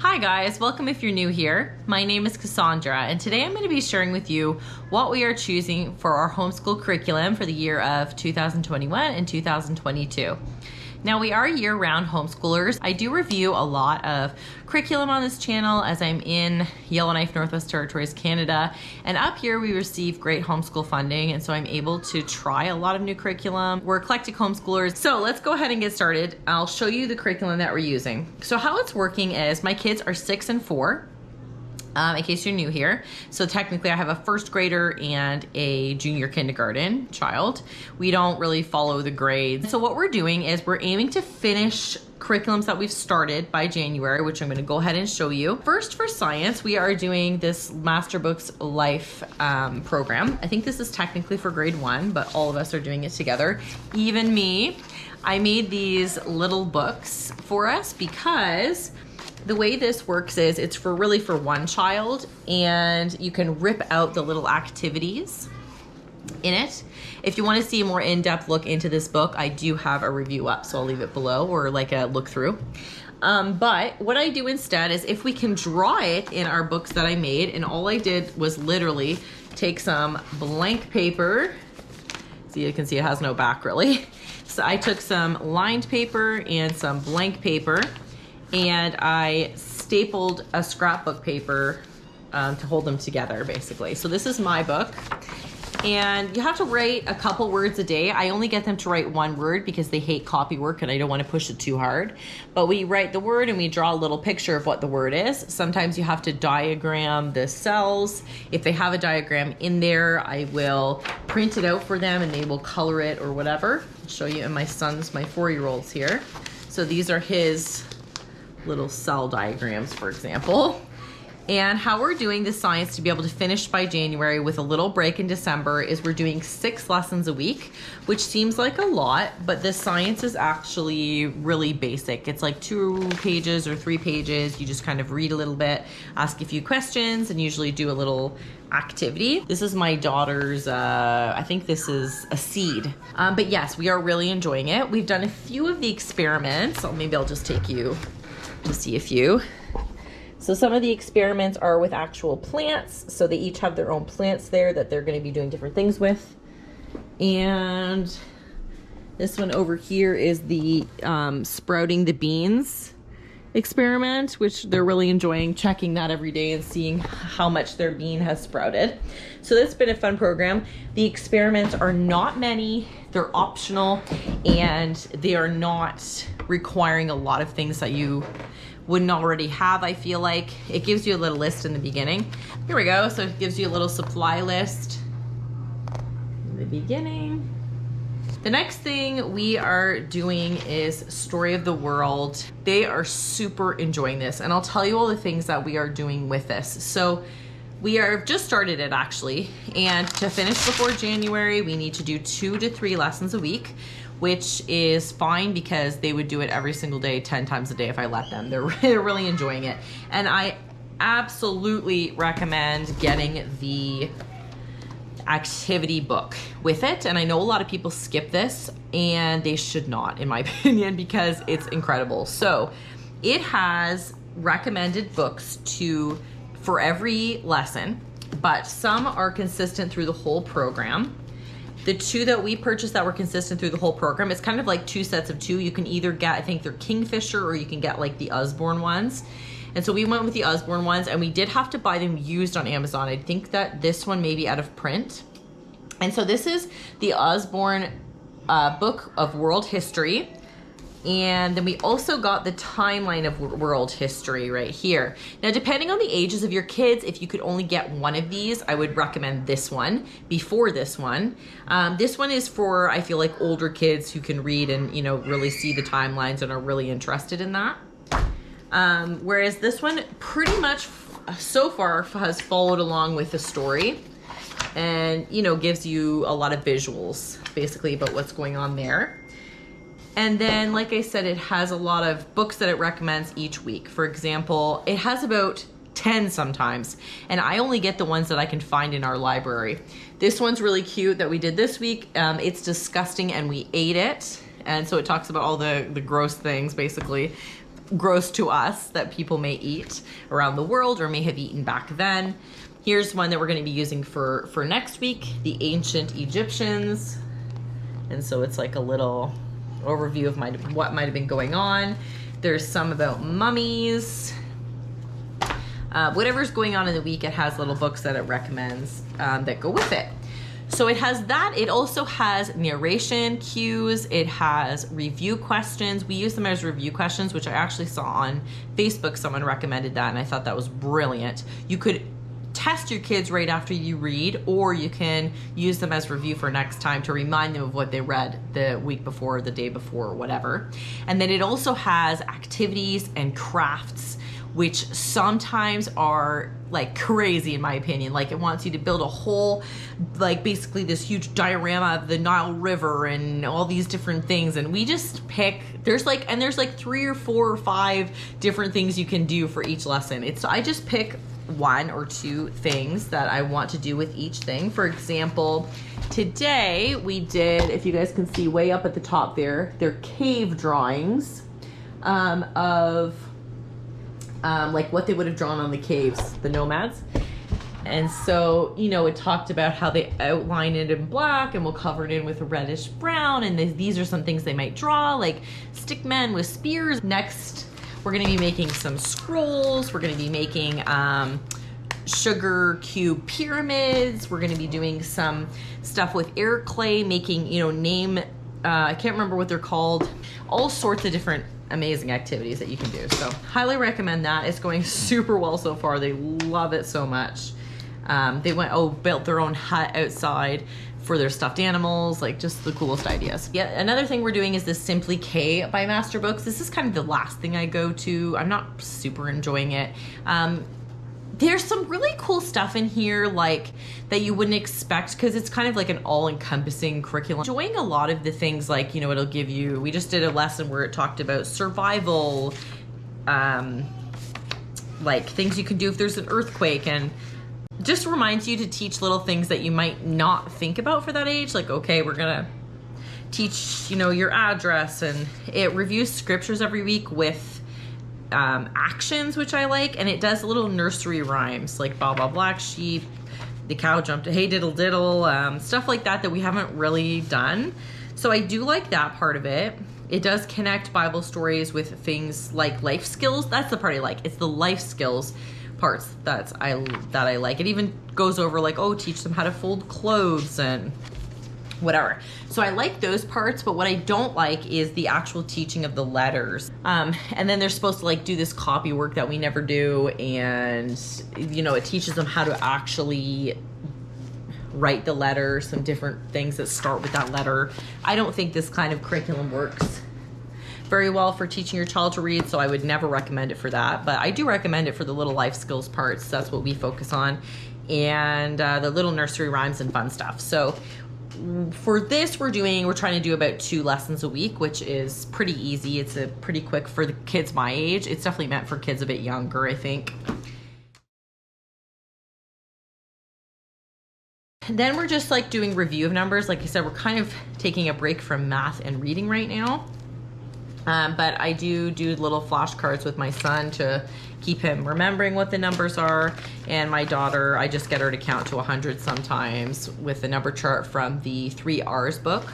Hi guys, welcome if you're new here. My name is Cassandra and today I'm going to be sharing with you what we are choosing for our homeschool curriculum for the year of 2021 and 2022. Now we are year-round homeschoolers. I do review a lot of curriculum on this channel as I'm in Yellowknife, Northwest Territories, Canada. And up here we receive great homeschool funding, and so I'm able to try a lot of new curriculum. We're eclectic homeschoolers. So let's go ahead and get started. I'll show you the curriculum that we're using. So how it's working is my kids are 6 and 4. In case you're new here. So technically I have a first grader and a junior kindergarten child. We don't really follow the grades. So what we're doing is we're aiming to finish curriculums that we've started by January, which I'm going to go ahead and show you. First, for science, we are doing this Masterbooks Life program. I think this is technically for grade 1, but all of us are doing it together. Even me. I made these little books for us because the way this works is it's really for one child, and you can rip out the little activities in it. If you want to see a more in-depth look into this book, I do have a review up, so I'll leave it below, or like a look through. But what I do instead is if we can draw it in our books that I made, and all I did was literally take some blank paper. So you can see it has no back really. So I took some lined paper and some blank paper, and I stapled a scrapbook paper to hold them together, basically. So this is my book, and you have to write a couple words a day. I only get them to write one word because they hate copy work and I don't want to push it too hard. But we write the word and we draw a little picture of what the word is. Sometimes you have to diagram the cells. If they have a diagram in there, I will print it out for them and they will color it or whatever. I'll show you in my 4-year-olds here. So these are his little cell diagrams, for example. And how we're doing the science to be able to finish by January with a little break in December is we're doing 6 lessons a week, which seems like a lot, but the science is actually really basic. It's like 2 pages or 3 pages. You just kind of read a little bit, ask a few questions, and usually do a little activity. This is my daughter's, I think this is a seed. But yes, we are really enjoying it. We've done a few of the experiments. So maybe I'll just take you to see a few. So some of the experiments are with actual plants. So they each have their own plants there that they're going to be doing different things with. And this one over here is the sprouting the beans experiment, which they're really enjoying, checking that every day and seeing how much their bean has sprouted. So that's been a fun program. The experiments are not many, they're optional, and they are not requiring a lot of things that you wouldn't already have. I feel like it gives you a little list in the beginning. Here we go. So it gives you a little supply list in the beginning. The next thing we are doing is Story of the World. They are super enjoying this, and I'll tell you all the things that we are doing with this. So we are just started it actually, and to finish before January, we need to do 2 to 3 lessons a week, which is fine because they would do it every single day, 10 times a day if I let them. They're really enjoying it. And I absolutely recommend getting the activity book with it. And I know a lot of people skip this, and they should not, in my opinion, because it's incredible. So it has recommended books for every lesson, but some are consistent through the whole program. The 2 that we purchased that were consistent through the whole program, it's kind of like 2 sets of 2. You can either get, I think they're Kingfisher, or you can get like the USBORNE ones. And so we went with the USBORNE ones, and we did have to buy them used on Amazon. I think that this one may be out of print. And so this is the USBORNE Book of World History. And then we also got the timeline of world history right here. Now, depending on the ages of your kids, if you could only get one of these, I would recommend this one before this one. This one is for, I feel like, older kids who can read and, you know, really see the timelines and are really interested in that. Whereas this one pretty much so far has followed along with the story and, you know, gives you a lot of visuals basically about what's going on there. And then, like I said, it has a lot of books that it recommends each week. For example, it has about 10 sometimes, and I only get the ones that I can find in our library. This one's really cute that we did this week. It's disgusting and we ate it. And so it talks about all the gross things, basically. gross to us that people may eat around the world or may have eaten back then. Here's one that we're going to be using for next week, the ancient Egyptians. And so it's like a little overview of what might have been going on. There's some about mummies. Whatever's going on in the week, it has little books that it recommends that go with it. So it has that. It also has narration cues. It has review questions. We use them as review questions, which I actually saw on Facebook. Someone recommended that, and I thought that was brilliant. You could test your kids right after you read, or you can use them as review for next time to remind them of what they read the week before, or the day before, or whatever. And then it also has activities and crafts, which sometimes are like crazy in my opinion. Like it wants you to build a whole, like basically this huge diorama of the Nile River and all these different things. And we just pick, there's like 3 or 4 or 5 different things you can do for each lesson. I just pick 1 or 2 things that I want to do with each thing. For example, today we did, if you guys can see way up at the top there, they're cave drawings of like what they would have drawn on the caves, the nomads. And so, you know, it talked about how they outline it in black and we'll cover it in with a reddish brown. And these are some things they might draw, like stick men with spears. Next, we're going to be making some scrolls. We're going to be making sugar cube pyramids. We're going to be doing some stuff with air clay, making, you know, I can't remember what they're called. All sorts of different amazing activities that you can do. So highly recommend that. It's going super well so far. They love it so much. They built their own hut outside for their stuffed animals, like just the coolest ideas. Yeah, another thing we're doing is this Simply K by Masterbooks. This is kind of the last thing I go to. I'm not super enjoying it. There's some really cool stuff in here like that you wouldn't expect, because it's kind of like an all-encompassing curriculum. Enjoying a lot of the things, like, you know, it'll give you, we just did a lesson where it talked about survival, like things you can do if there's an earthquake, and just reminds you to teach little things that you might not think about for that age. Like, okay, we're gonna teach, you know, your address, and it reviews scriptures every week with actions, which I like, and it does little nursery rhymes like baa baa black sheep, the cow jumped, hey diddle diddle, stuff like that we haven't really done. So I do like that part of it. It does connect Bible stories with things like life skills. That's the part I like. It's the life skills parts that I like. It even goes over like, oh, teach them how to fold clothes and whatever. So I like those parts, but what I don't like is the actual teaching of the letters. And then they're supposed to like do this copy work that we never do, and you know, it teaches them how to actually write the letter, some different things that start with that letter. I don't think this kind of curriculum works very well for teaching your child to read, so I would never recommend it for that. But I do recommend it for the little life skills parts. That's what we focus on, and the little nursery rhymes and fun stuff. So for this, we're trying to do about 2 lessons a week, which is pretty easy. It's pretty quick for the kids my age. It's definitely meant for kids a bit younger, I think. And then we're just like doing review of numbers. Like I said, we're kind of taking a break from math and reading right now. But I do little flashcards with my son to keep him remembering what the numbers are. And my daughter, I just get her to count to 100 sometimes with the number chart from the 3 R's book.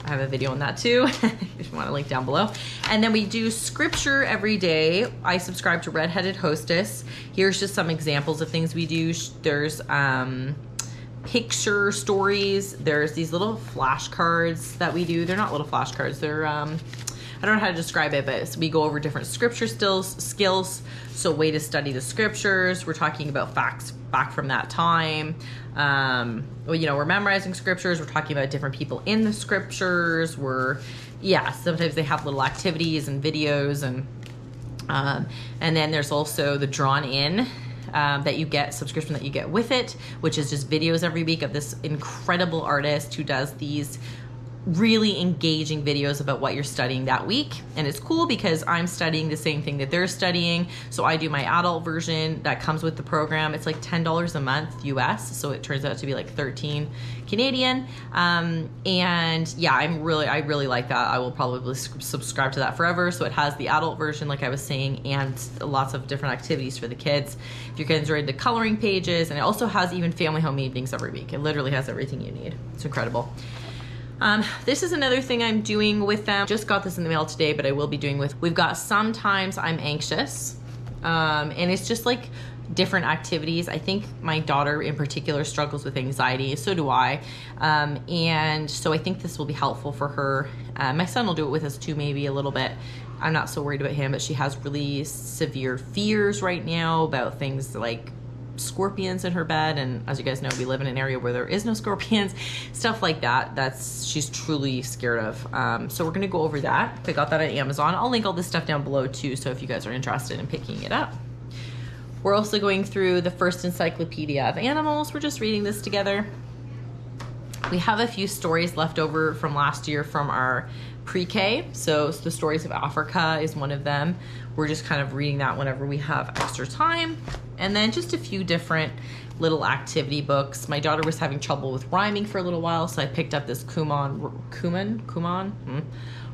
I have a video on that too, if you want to link down below. And then we do scripture every day. I subscribe to Redheaded Hostess. Here's just some examples of things we do. There's picture stories. There's these little flashcards that we do. They're not little flashcards. They're I don't know how to describe it, but we go over different scripture skills. So way to study the scriptures. We're talking about facts back from that time. Well, you know, we're memorizing scriptures. We're talking about different people in the scriptures. Sometimes they have little activities and videos, and then there's also the drawn in that you get, subscription that you get with it, which is just videos every week of this incredible artist who does these really engaging videos about what you're studying that week. And it's cool because I'm studying the same thing that they're studying. So I do my adult version that comes with the program. It's like $10 a month US. So it turns out to be like 13 Canadian. And yeah, I really like that. I will probably subscribe to that forever. So it has the adult version, like I was saying, and lots of different activities for the kids. If your kids are into coloring pages, and it also has even family home evenings every week. It literally has everything you need. It's incredible. This is another thing I'm doing with them. Just got this in the mail today, but I will be doing we've got Sometimes I'm Anxious. And it's just like different activities. I think my daughter in particular struggles with anxiety. So do I. And so I think this will be helpful for her. My son will do it with us too, maybe a little bit. I'm not so worried about him, but she has really severe fears right now about things like scorpions in her bed, and as you guys know, we live in an area where there is no scorpions, stuff like that. She's truly scared of. So we're gonna go over that. I got that on Amazon. I'll link all this stuff down below too, so if you guys are interested in picking it up. We're also going through the first Encyclopedia of Animals. We're just reading this together. We have a few stories left over from last year from our pre-K. So the Stories of Africa is one of them. We're just kind of reading that whenever we have extra time. And then just a few different little activity books. My daughter was having trouble with rhyming for a little while, so I picked up this Kumon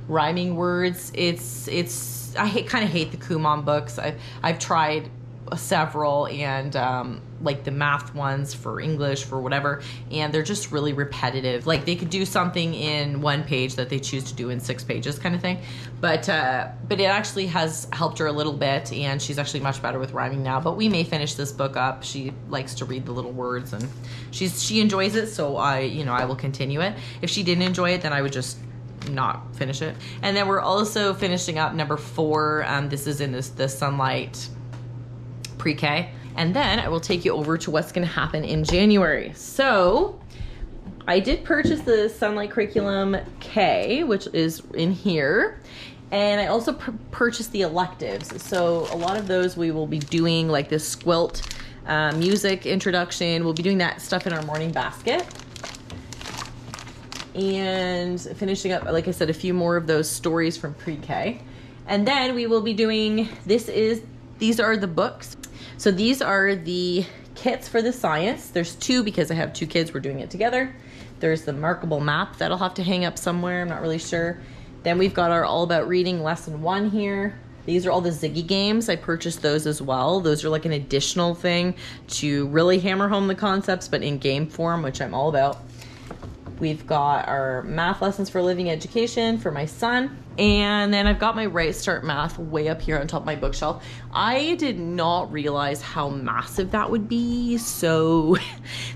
rhyming words. I kind of hate the Kumon books. I've tried several, and like the math ones for English, for whatever, and they're just really repetitive. Like they could do something in one page that they choose to do in 6 pages kind of thing, but it actually has helped her a little bit, and she's actually much better with rhyming now. But we may finish this book up. She likes to read the little words, and she enjoys it, so I will continue it. If she didn't enjoy it, then I would just not finish it. And then we're also finishing up number 4. This is in the Sonlight pre-K. And then I will take you over to what's going to happen in January. So I did purchase the Sonlight Curriculum K, which is in here. And I also purchased the electives. So a lot of those we will be doing, like this Squilt music introduction. We'll be doing that stuff in our morning basket. And finishing up, like I said, a few more of those stories from pre-K. And then we will be doing, these are the books. So these are the kits for the science. There's 2 because I have 2 kids. We're doing it together. There's the markable map that'll have to hang up somewhere. I'm not really sure. Then we've got our All About Reading lesson 1 here. These are all the Ziggy games. I purchased those as well. Those are like an additional thing to really hammer home the concepts, but in game form, which I'm all about. We've got our math lessons for living education for my son. And then I've got my Right Start Math way up here on top of my bookshelf. I did not realize how massive that would be. So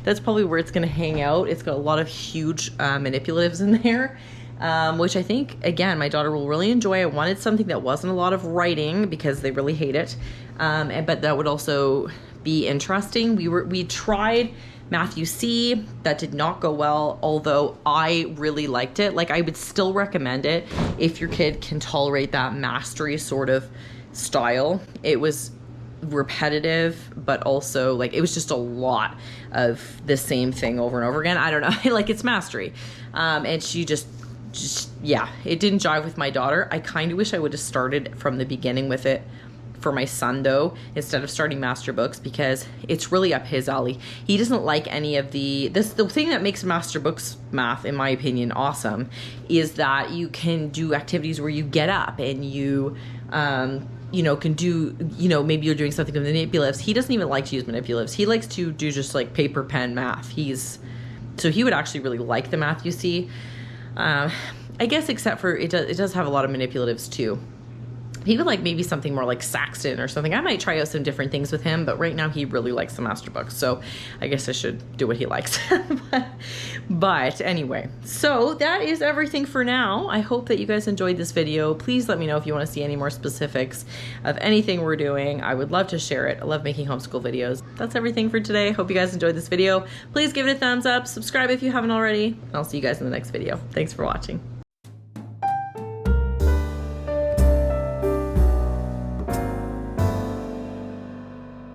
that's probably where it's gonna hang out. It's got a lot of huge manipulatives in there, which I think, again, my daughter will really enjoy. I wanted something that wasn't a lot of writing because they really hate it. But that would also be interesting. We tried Matthew C. That did not go well, although I really liked it. Like, I would still recommend it if your kid can tolerate that mastery sort of style. It was repetitive, but also like it was just a lot of the same thing over and over again. I don't know, like it's mastery. And she just yeah, it didn't jive with my daughter. I kind of wish I would have started from the beginning with it for my son though, instead of starting master books, because it's really up his alley. He doesn't like any of the thing that makes master books math, in my opinion, awesome, is that you can do activities where you get up and you can do, maybe you're doing something with manipulatives. He doesn't even like to use manipulatives. He likes to do just like paper, pen math. So he would actually really like the math you see. I guess except for it does have a lot of manipulatives too. He would like maybe something more like Saxton or something. I might try out some different things with him, but right now he really likes the master books. So I guess I should do what he likes. But anyway, so that is everything for now. I hope that you guys enjoyed this video. Please let me know if you want to see any more specifics of anything we're doing. I would love to share it. I love making homeschool videos. That's everything for today. Hope you guys enjoyed this video. Please give it a thumbs up. Subscribe if you haven't already. And I'll see you guys in the next video. Thanks for watching.